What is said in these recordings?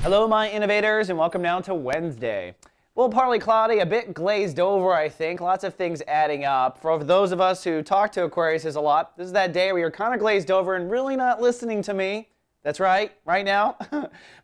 Hello, my innovators, and welcome now to Wednesday. Well, partly cloudy, a bit glazed over, I think. Lots of things adding up. For those of us who talk to Aquariuses a lot, this is that day where you're kind of glazed over and really not listening to me. That's right now.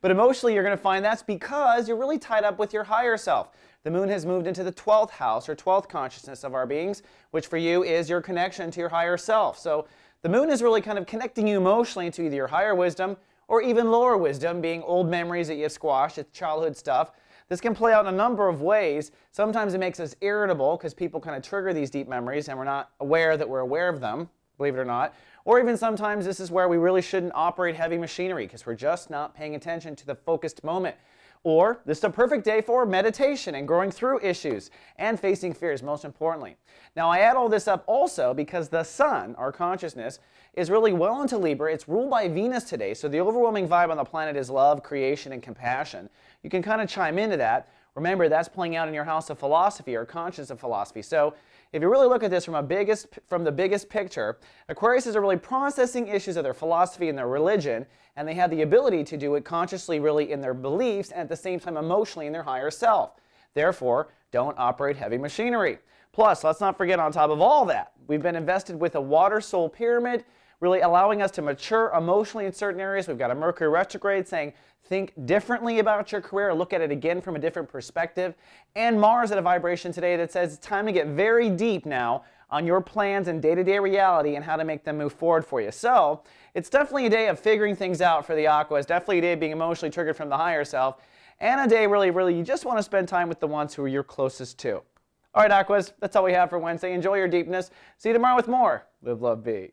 But emotionally, you're going to find that's because you're really tied up with your higher self. The moon has moved into the 12th house, or 12th consciousness of our beings, which for you is your connection to your higher self. So the moon is really kind of connecting you emotionally to either your higher wisdom or even lower wisdom, being old memories that you've squashed, it's childhood stuff. This can play out in a number of ways. Sometimes it makes us irritable because people kind of trigger these deep memories and we're not aware that we're aware of them, believe it or not. Or even sometimes this is where we really shouldn't operate heavy machinery because we're just not paying attention to the focused moment. Or this is a perfect day for meditation and growing through issues and facing fears, most importantly. Now, I add all this up also because the sun, our consciousness, is really well into Libra. It's ruled by Venus today, so the overwhelming vibe on the planet is love, creation, and compassion. You can kind of chime into that. Remember, that's playing out in your house of philosophy or conscience of philosophy. So if you really look at this from the biggest picture, Aquariuses are really processing issues of their philosophy and their religion, and they have the ability to do it consciously really in their beliefs and at the same time emotionally in their higher self. Therefore, don't operate heavy machinery. Plus, let's not forget on top of all that, we've been invested with a water soul pyramid, really allowing us to mature emotionally in certain areas. We've got a Mercury retrograde saying think differently about your career, look at it again from a different perspective. And Mars at a vibration today that says it's time to get very deep now on your plans and day-to-day reality and how to make them move forward for you. So it's definitely a day of figuring things out for the Aquas, definitely a day of being emotionally triggered from the higher self, and a day really you just want to spend time with the ones who are your closest to. All right, Aquas, that's all we have for Wednesday. Enjoy your deepness. See you tomorrow with more. Live, love, be.